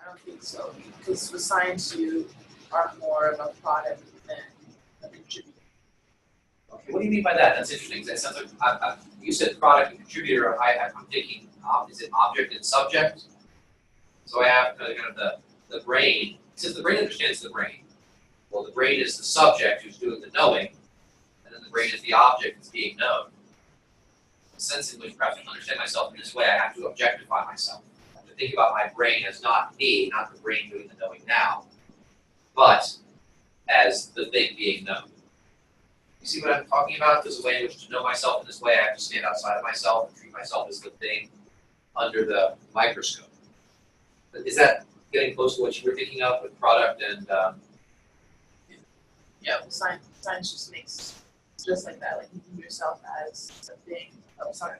don't think so. Because with science, you are more of a product than a contributor. Okay, what do you mean by that? That's interesting. That sounds like you said product and contributor. I'm thinking, is it object and subject? So I have kind of the brain. Since the brain understands the brain, well, the brain is the subject who's doing the knowing, and then the brain is the object that's being known. The sense in which perhaps to understand myself in this way, I have to objectify myself. I have to think about my brain as not me, not the brain doing the knowing now, but as the thing being known. You see what I'm talking about? There's a way in which to know myself in this way, I have to stand outside of myself and treat myself as the thing under the microscope. Is that getting close to what you were thinking of with product and... Yeah, well, science just makes just like that, like you view yourself as a thing. Oh, sorry.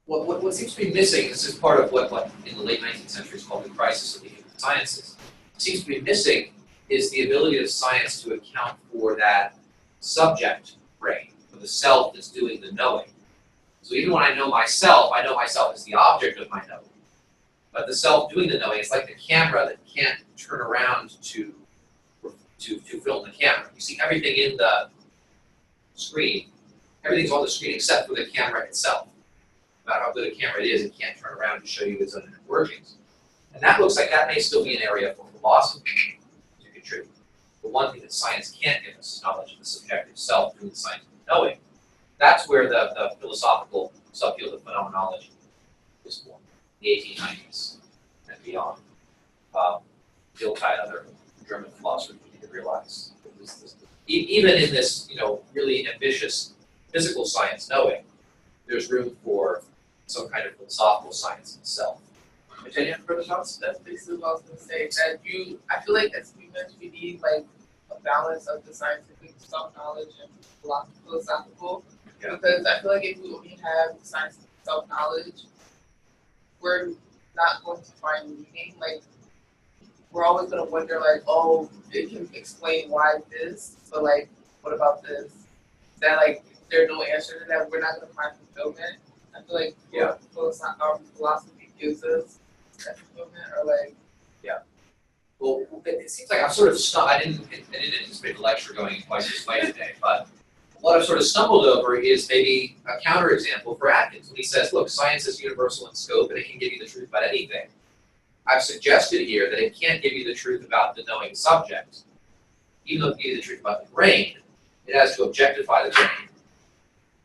Well, what seems to be missing, this is part of what in the late 19th century is called the crisis of the human sciences. What seems to be missing is the ability of science to account for that subject brain, for the self that's doing the knowing. So even when I know myself as the object of my knowing. But the self doing the knowing, it's like the camera that can't turn around to film the camera. You see everything in the screen, everything's on the screen except for the camera itself. No matter how good a camera it is, it can't turn around to show you its own inner workings. And that looks like that may still be an area for philosophy to contribute. The one thing that science can't give us is knowledge of the subjective self through the scientific knowing. That's where the philosophical subfield of phenomenology is born, the 1890s and beyond. Dilthey, other German philosophers, realize even in this, really ambitious physical science knowing, there's room for some kind of philosophical science itself. Virginia, further thoughts? That's basically what I was going to say. That I feel like as humans, we need like a balance of the scientific self-knowledge and philosophical. Yeah. Because I feel like if we only have scientific self-knowledge, we're not going to find meaning. Like, we're always going to wonder, like, oh, it can explain why this, but, like, what about this? That, like, there's no answer to that. We're not going to find fulfillment. I feel like philosophy gives us that fulfillment, or, like... Yeah. Well, it seems like I've sort of I didn't anticipate the lecture going quite this way today, but what I've sort of stumbled over is maybe a counterexample for Atkins. When he says, look, science is universal in scope, and it can give you the truth about anything. I've suggested here that it can't give you the truth about the knowing subject. Even though it can give you the truth about the brain, it has to objectify the brain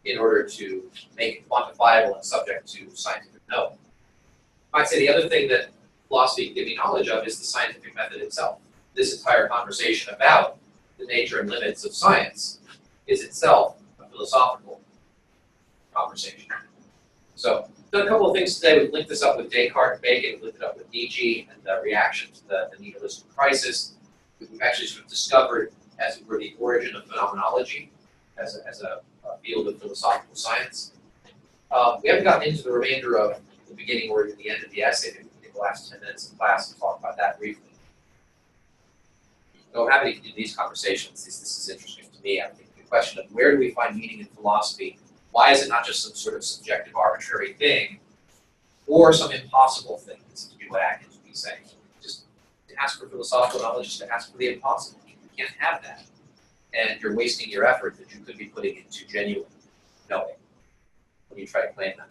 in order to make it quantifiable and subject to scientific knowing. I'd say the other thing that philosophy can give me knowledge of is the scientific method itself. This entire conversation about the nature and limits of science is itself a philosophical conversation. So, done a couple of things today. We've linked this up with Descartes and Bacon, we've linked it up with Nietzsche and the reaction to the nihilistic crisis. We've actually sort of discovered, as it were, the origin of phenomenology as a field of philosophical science. We haven't gotten into the remainder of the beginning or the end of the essay. Maybe we can take the last 10 minutes of class and talk about that briefly. So I'm happy to do these conversations. This is interesting to me. I think the question of where do we find meaning in philosophy? Why is it not just some sort of subjective, arbitrary thing, or some impossible thing? This is what Atkins would be saying. Just to ask for philosophical knowledge is to ask for the impossible. You can't have that. And you're wasting your effort that you could be putting into genuine knowing when you try to claim that.